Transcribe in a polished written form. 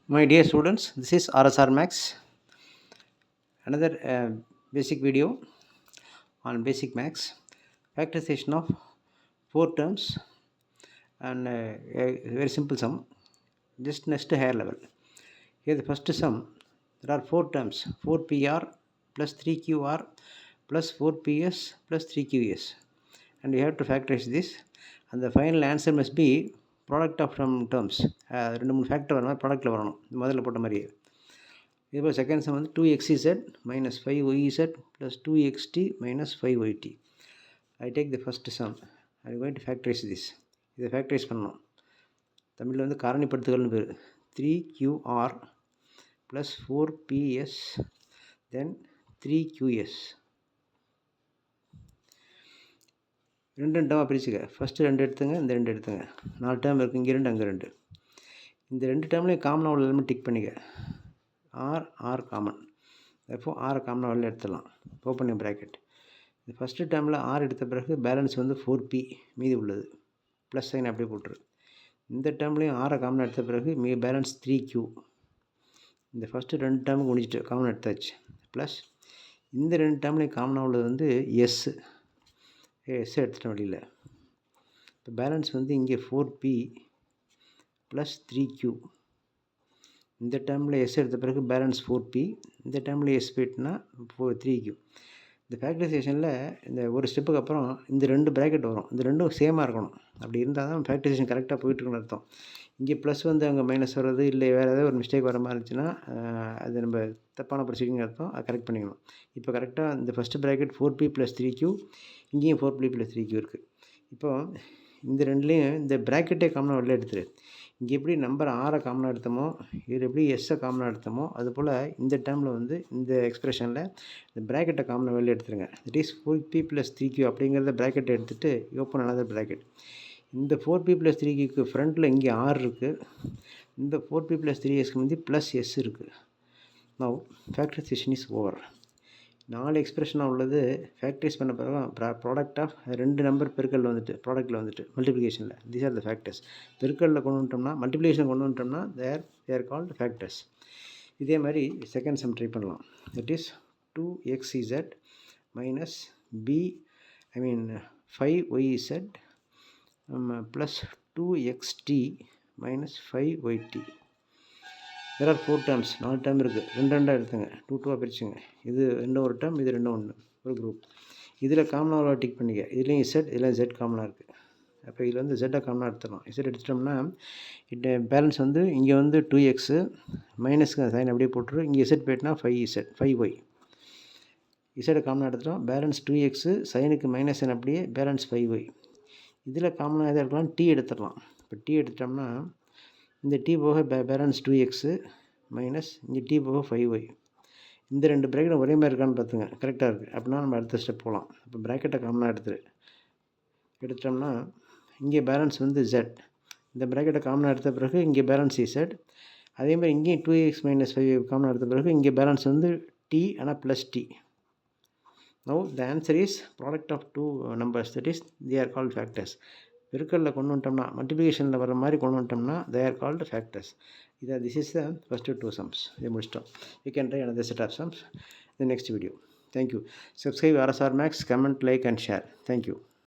My dear students, this is RSR Max, another basic video on basic max, factorization of 4 terms and a very simple sum, just next to higher level. Here the first sum, there are 4 terms, 4PR plus 3QR plus 4PS plus 3QS, and we have to factorize this, and the final answer must be product of some terms. ரெண்டு மூணு factor வரணும், ப்ராடக்ட்டில் வரணும், முதல்ல போட்ட மாதிரியே. இப்போ second sum வந்து 2xz minus 5yz plus 2xt minus 5yt. I take the first sum. I am going to factorize this. இதை ஃபேக்டரைஸ் பண்ணணும். தமிழில் வந்து காரணிப்படுத்துகள்னு பேர். 3qr plus 4ps then 3qs. ரெண்டு டேர்மாக பிரிச்சுக்க. ஃபஸ்ட்டு 2 எடுத்துங்க, இந்த 2 எடுத்துங்க. 4 டேர்ம் இருக்குது, இங்கே 2 அங்கே 2. இந்த 2 டேர்ம்லேயும் காமனாக உள்ள எலிமெண்ட் டிக் பண்ணிக்க. ஆர் காமன், அப்போ ஆரை காமனாக வெளில எடுத்துடலாம். Open bracket. இந்த ஃபஸ்ட்டு டேர்மில் ஆர் எடுத்த பிறகு பேலன்ஸ் வந்து 4p மீதி உள்ளது, ப்ளஸ் சைன் அப்படியே போட்டுரு. இந்த டேர்ம்லேயும் ஆரை காமனாக எடுத்த பிறகு பேலன்ஸ் 3q. இந்த ஃபஸ்ட்டு 2 டேர்முக்கு முடிச்சுட்டு காமன் எடுத்தாச்சு. ப்ளஸ் இந்த 2 டேர்ம்லேயும் காமனாக உள்ளது வந்து எஸ் எடுத்துட்டேன் வெளியில். இப்போ பேலன்ஸ் வந்து இங்கே 4p ப்ளஸ் 3q. இந்த டேர்மில் எஸ் எடுத்த பிறகு பேலன்ஸ் 4p, இந்த டேர்மில் எஸ் போயிட்டுனா 3q. இந்த ஃபேக்டரைசேஷனில் இந்த ஒரு ஸ்டெப்புக்கு அப்புறம் இந்த 2 ப்ராக்கெட் வரும், இந்த ரெண்டும் சேமாக இருக்கணும். அப்படி இருந்தால் தான் ஃபேக்டரைசேஷன் கரெக்டாக போயிட்டுருக்குன்னு அர்த்தம். இங்கே ப்ளஸ் வந்து அங்கே மைனஸ் வர்றது, இல்லை வேறு ஏதாவது ஒரு மிஸ்டேக் வர மாதிரி இருந்துச்சுன்னா அது நம்ம தப்பான ப்ரொசீடிங் அர்த்தம், அதை கரெக்ட் பண்ணிக்கணும். இப்போ கரெக்டாக இந்த first bracket 4p plus 3q, இங்கேயும் 4p ப்ளஸ் 3q இருக்குது. இப்போது இந்த ரெண்டுலேயும் இந்த ப்ராக்கெட்டே காமனாக வெளில எடுத்துரு. இங்கே எப்படி நம்பர் ஆரை காமனாக எடுத்தோமோ, இதில் எப்படி எஸ்ஸை காமனாக எடுத்தோமோ, அதுபோல் இந்த டேர்மில் வந்து இந்த எக்ஸ்பிரஷனில் இந்த ப்ராக்கெட்டை காமனாக வெளில எடுத்துருங்க. That is 4p plus 3q அப்படிங்கிறத ப்ராக்கெட்டை எடுத்துகிட்டு ஓப்பன் another ப்ராக்கெட். இந்த 4p ப்ளஸ் 3qக்கு ஃப்ரண்ட்டில் இங்கே ஆர் இருக்குது, இந்த 4p ப்ளஸ் 3xக்கு வந்து ப்ளஸ் எஸ் இருக்குது. Now factorisation is over. 4 எக்ஸ்பிரஷனாக உள்ளது ஃபேக்டரைஸ் பண்ண பிறகு ப்ராடக்ட் ஆஃப் 2 நம்பர் பெருக்கல் வந்துட்டு ப்ராடக்ட்டில் வந்துட்டு மல்டிப்ளிகேஷனில். These are the factors. பெருக்கலில் கொண்டு வந்துட்டோம்னா, மல்டிப்ளிகேஷன் கொண்டு வந்துட்டோம்னா தேர் கால்டு ஃபேக்டர்ஸ். இதே மாதிரி செகண்ட் சம் ட்ரை பண்ணலாம். That is 2xz minus 5yz plus 2xt minus 5yt. there are 4 terms, 4 term இருக்குது. 2 எடுத்துங்க, 2 பிரிச்சுங்க. இது ஒரு டேர்ம், இது 1 ஒரு குரூப். இதில் காமனாக டிக் பண்ணிக்க. இதுலேயும் இசட், இதில் ஜெட் காமனாக இருக்குது. அப்போ இதில் வந்து ஜெட்டை காமனாக எடுத்துடலாம். இசட் எடுத்துட்டோம்னா பேலன்ஸ் வந்து இங்கே வந்து 2x மைனஸ்க்கு சைன் அப்படியே போட்டுரு. இங்கே இசட் போய்ட்டுனா 5y. இசட்டை காமனாக எடுத்துட்டோம். பேலன்ஸ் 2x, சைனுக்கு மைனஸ் சைன் அப்படியே பேலன்ஸ் 5y. இதில் காமனாக எதாவது இருக்கலாம், டி எடுத்துடலாம். இப்போ டி எடுத்துட்டோம்னா இந்த டி போக பேலன்ஸ் 2x மைனஸ் இங்கே டி போக 5y. இந்த 2 ப்ராக்கெட் ஒரே மாதிரி இருக்கான்னு பார்த்துங்க. கரெக்டாக இருக்குது. அப்படின்னா நம்ம அடுத்த ஸ்டெப் போகலாம். இப்போ ப்ராக்கெட்டை காமனாக எடுத்துட்டோம்னா இங்கே பேலன்ஸ் வந்து z. இந்த ப்ராக்கெட்டை காமனாக எடுத்த பிறகு இங்கே பேலன்ஸ் z. அதேமாதிரி இங்கேயும் 2x மைனஸ் 5 காமனாக எடுத்த பிறகு இங்கே பேலன்ஸ் வந்து t, ஆனால் plus t. Now the answer is product of 2 numbers, that is they are called factors. பெருக்கலில் கொண்டு வந்துட்டோம்னா, மல்டிப்ளிகேஷனில் வர மாதிரி கொண்டு வந்துட்டோம்னா they are called factors. This is the first 2 sums. இதை முடிச்சிட்டோம். You can try another set of sums in the next video. Thank you. Subscribe RSR Max, comment, like and share. Thank you.